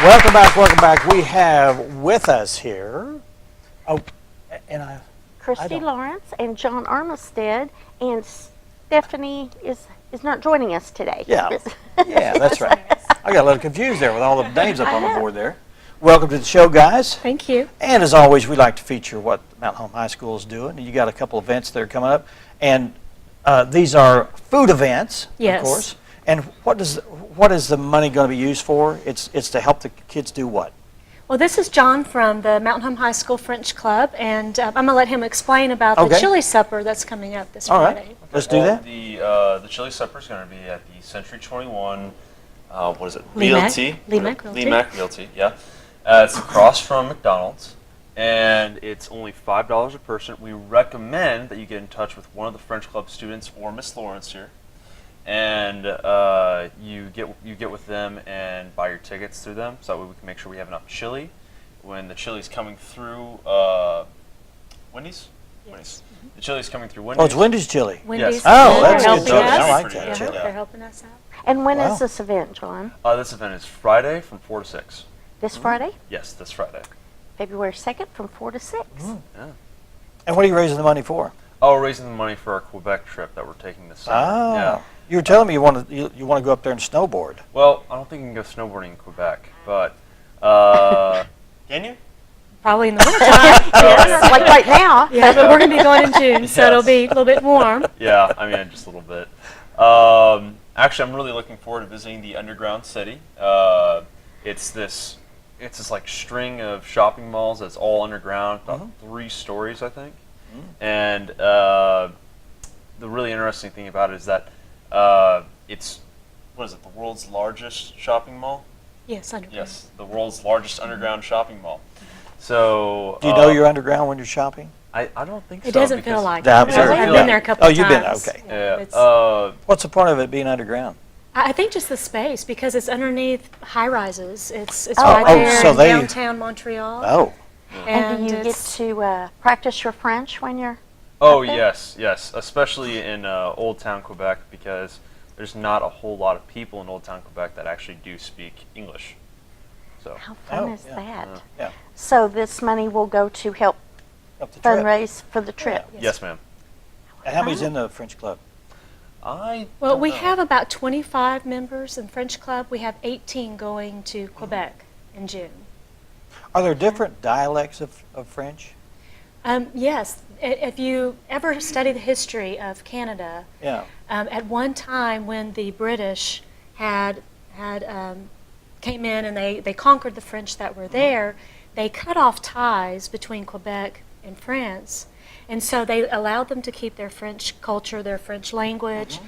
Welcome back, welcome back. We have with us here, Christy Lawrence and John Armistead, and Stephanie is not joining us today. Yeah, that's right. I got a little confused there with all the names up on the board there. Welcome to the show, guys. Thank you. And as always, we like to feature what Mountain Home High School is doing. You got a couple events that are coming up, and these are food events, Yes. of course. And what is the money going to be used for? It's to help the kids do what? Well, this is John from the Mountain Home High School French Club, and I'm going to let him explain about the chili supper that's coming up this Friday. All right, let's do that. The chili supper is going to be at the Century 21, what is it? Realty. Lemak Realty, yeah. It's across from McDonald's, and it's only $5 a person. We recommend that you get in touch with one of the French Club students or Miss Lawrence here, and you get with them and buy your tickets through them, so that way we can make sure we have enough chili when the chili's coming through Wendy's. Yes. Wendy's. The chili's coming through Wendy's. Oh, it's Wendy's chili. Wendy's. Yes. Oh, They're that's helping good. us. I like that Yeah, chili. they're helping us out. And when Wow. is this event, John? This event is Friday from 4 to 6. This Friday? Yes, this Friday. February 2nd from 4 to 6. Yeah. And what are you raising the money for? Oh, we're raising the money for our Quebec trip that we're taking this summer. Oh, Yeah. you were telling me you want to go up there and snowboard. Well, I don't think you can go snowboarding in Quebec, but can you? Probably in the wintertime. Yes, like right now. Yeah, but we're going to be going in June, so it'll be a little bit warm. Yeah, I mean just a little bit. Actually, I'm really looking forward to visiting the underground city. It's this like string of shopping malls that's all underground, about 3 stories, I think. And the really interesting thing about it is that it's the world's largest shopping mall? Yes, underground. Yes, the world's largest underground shopping mall. So Do you know you're underground when you're shopping? I don't think so. It doesn't feel because- like Yeah, I'm it. sure. I've Yeah. been there a couple Oh, of you've been, times. okay. Yeah. It's- What's the point of it being underground? I think just the space, because it's underneath high rises. It's Oh, right oh, there so in they- downtown Montreal. Oh, And do you get it's- to practice your French when you're Oh up there? yes, especially in Old Town Quebec, because there's not a whole lot of people in Old Town Quebec that actually do speak English. So How fun Oh, is yeah. that? yeah. So this money will go to help Up the trip. fundraise for the trip. yes, ma'am. And how many's in the French club? I Well, don't we know. have about 25 members in French Club. We have 18 going to Quebec in June. Are there different dialects of French? Yes, if you ever study the history of Canada, Yeah. at one time when the British had came in and they conquered the French that were there, they cut off ties between Quebec and France. And so they allowed them to keep their French culture, their French language,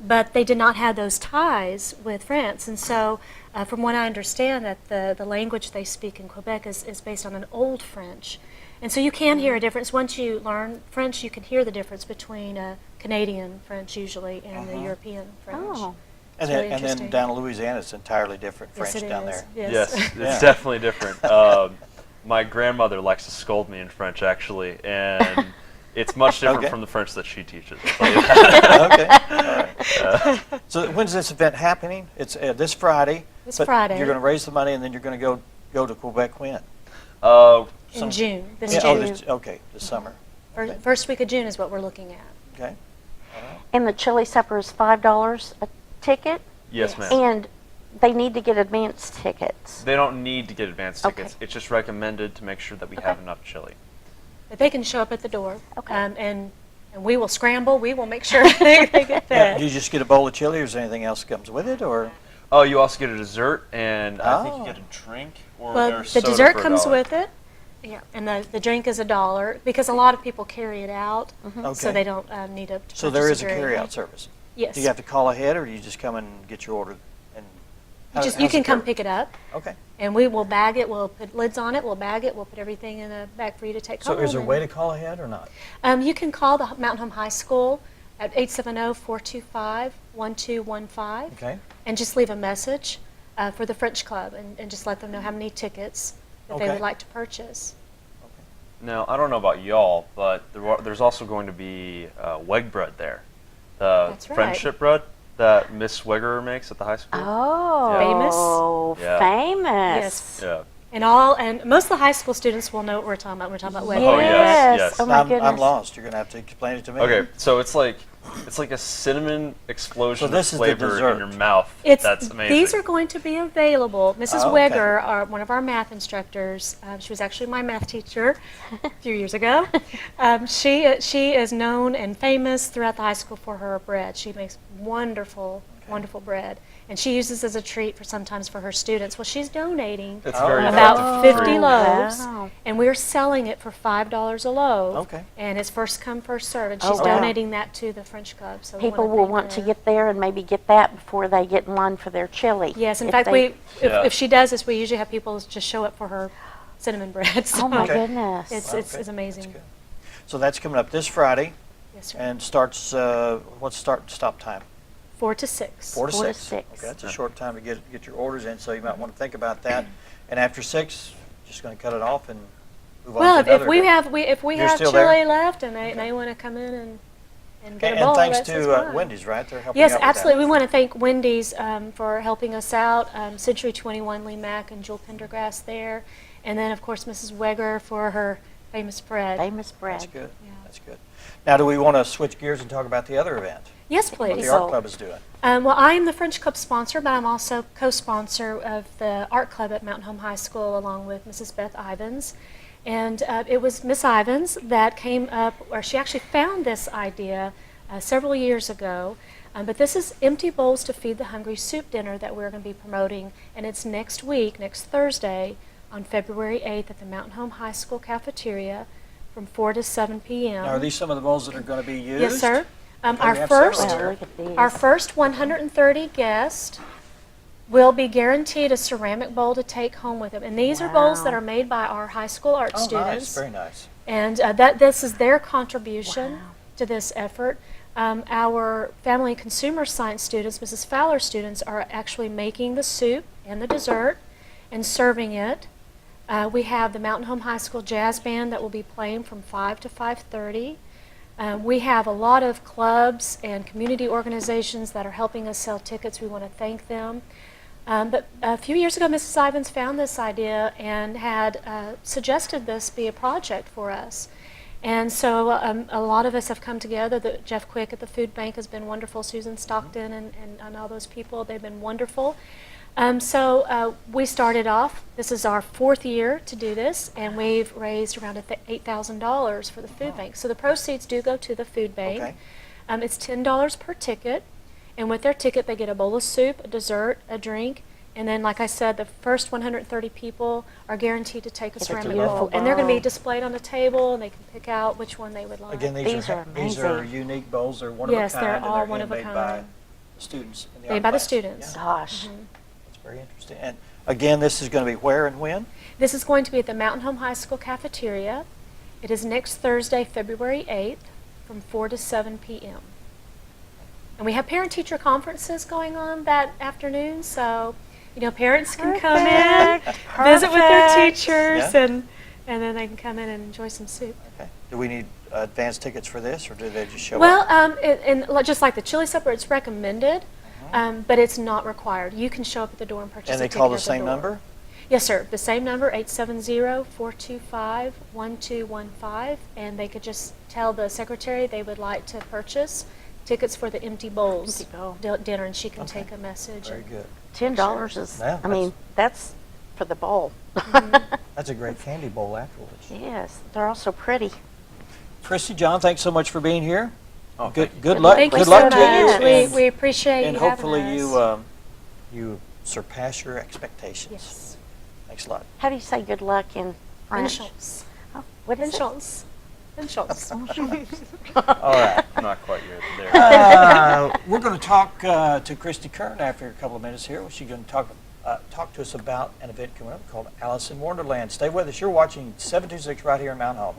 but they did not have those ties with France. And so from what I understand, that the language they speak in Quebec is based on an old French. And so you can hear a difference. Once you learn French, you can hear the difference between Canadian French usually and the European French. Oh, And really then interesting. down in Louisiana, it's entirely different Yes, French it down is. there. Yes, it's Yeah. definitely different. My grandmother likes to scold me in French, actually, and it's much different Okay. from the French that she teaches. I'll tell you that. Okay. All right. So when's this event happening? It's this Friday. This but Friday. You're going to raise the money, and then you're going to go to Quebec when? In June, this Yeah, June. this summer. First week of June is what we're looking at. Okay. and the chili supper is $5 a ticket, Yes, Yes. ma'am. and they need to get advance tickets. They don't need to get advance Okay. tickets. It's just recommended to make sure that we have enough chili. But they can show up at the door, Okay. and we will scramble. We will make sure they get Yeah, fed. do you just get a bowl of chili, or is there anything else that comes with it, or? Oh, you also get a dessert, and I think Oh. you get a drink or Well, there's the soda dessert for comes $1. with it. Yeah, and the drink is $1 because a lot of people carry it out, so Okay. they don't need to. So there purchase is a very carry-out much. service. Yes. Do you have to call ahead, or do you just come and get your order? And You can come pick it up, Okay. and we will bag it. We'll put lids on it. We'll bag it. We'll put everything in a bag for you to take So home. is there a and- way to call ahead or not? You can call the Mountain Home High School at 870-425-1215 Okay. and just leave a message for the French Club and just let them know how many tickets that they Okay. would like to purchase. Now, I don't know about y'all, but there's also going to be weg bread there. The That's right. friendship bread that Miss Wegerer makes at the high school. Oh, Yeah. famous. Yeah. And most of the high school students will know what we're talking about. We're talking about Yes. Wegerer. Oh, yes. Oh my I'm goodness. lost. You're going to have to explain it to me. Okay, so it's like a cinnamon explosion So this of is the flavor dessert. in your mouth. It's, That's amazing. These are going to be available. Mrs. Oh, okay. Weger, one of our math instructors, she was actually my math teacher a few years ago. She is known and famous throughout the high school for her bread. She makes wonderful bread. And she uses as a treat sometimes for her students. Well, she's donating It's Oh, very about effective 50 treat. loaves, Wow. and we're selling it for $5 a loaf. Okay. And it's first come, first served. And Oh, she's wow. donating that to the French Club. So we People wanna will thank want to her. get there and maybe get that before they get in line for their chili. Yes, in If fact, they- Yeah. if she does this, we usually have people just show up for her cinnamon bread. So Oh my Okay. goodness. it's Wow, it's okay. amazing. That's good. So that's coming up this Friday Yes, sir. and starts, what's stop time? 4 to 6. 4 to 4 to 6. 6. Okay, that's a short time to get your orders in, so you might want to think about that. And after 6, just going to cut it off and move Well, on to another if we day. have You're have still chili there? left and they want to come in and get a And bowl, thanks that's to fine. Wendy's, right? They're helping Yes, out with that. absolutely. We want to thank Wendy's for helping us out. Century 21 Lee Mack and Jewel Pendergrass there, and then of course Mrs. Weger for her famous bread. Famous bread. That's good. Yeah. That's good. Now, do we want to switch gears and talk about the other event? Yes, What please. the Art Club is doing? Well, I am the French Club sponsor, but I'm also co-sponsor of the Art Club at Mountain Home High School along with Mrs. Beth Ivins. And it was Miss Ivins that came up, or she actually found this idea several years ago. But this is Empty Bowls to Feed the Hungry soup dinner that we're going to be promoting. And it's next week, next Thursday, on February 8th at the Mountain Home High School cafeteria from 4 to 7 p.m. Now, are these some of the bowls that are going to be used? Yes, sir. Okay, we Our have first several Well, look at these. Our first 130 guests will be guaranteed a ceramic bowl to take home with them. And these are bowls Wow. that are made by our high school art Oh, nice. students. Very nice. And this is their contribution Wow. to this effort. Our family and consumer science students, Mrs. Fowler students, are actually making the soup and the dessert and serving it. We have the Mountain Home High School Jazz Band that will be playing from 5 to 5:30. We have a lot of clubs and community organizations that are helping us sell tickets. We want to thank them. But a few years ago, Mrs. Ivins found this idea and had suggested this be a project for us. And so a lot of us have come together. Jeff Quick at the food bank has been wonderful. Susan Stockton and all those people, they've been wonderful. So we started off, this is our 4th year to do this, and we've raised around $8,000 for the food bank. So the proceeds do go to the food bank. Okay. It's $10 per ticket, and with their ticket they get a bowl of soup, a dessert, a drink, and then, like I said, the first 130 people are guaranteed to take a Get a ceramic beautiful bowl. And they're going to be bowl. displayed on the table, and they can pick out which one they would like. Again, These are these are amazing. unique bowls. They're one of Yes, a kind. they're and all one of a handmade by kind. the students in the Made art by the class. students. Yeah, Gosh. that's very interesting. And again, this is going to be where and when? This is going to be at the Mountain Home High School cafeteria. It is next Thursday, February 8th, from 4 to 7 p.m. And we have parent-teacher conferences going on that afternoon, so parents can come in, visit with their Perfect. teachers, Yeah. and then they can come in and enjoy some soup. Okay. Do we need advance tickets for this, or do they just show Well, up? and just like the chili supper, it's recommended, but it's not required. You can show up at the door and purchase And they a ticket call the at same door. number? Yes, sir. The same number, 870-425-1215, and they could just tell the secretary they would like to purchase tickets for the Empty Bowls Empty Bowl. dinner, and she can Okay. take a message. Very good. $10 is, Yeah, I mean, that's for the bowl. That's a great candy bowl afterwards. Yes, they're all so pretty. Christy, John, thanks so much for being here. Oh, Good thank you. good luck. Thank you Good so luck to you. much. And, We appreciate and you hopefully having us. you surpass your expectations. Yes. Thanks a lot. How do you say good luck in French? Inchals. Oh, what is it? Inchals. Inchals. All right. Not quite yet there. We're going to talk to Christy Kern after a couple of minutes here. She's going to talk to us about an event coming up called Alice in Wonderland. Stay with us. You're watching 726 right here in Mount Hope.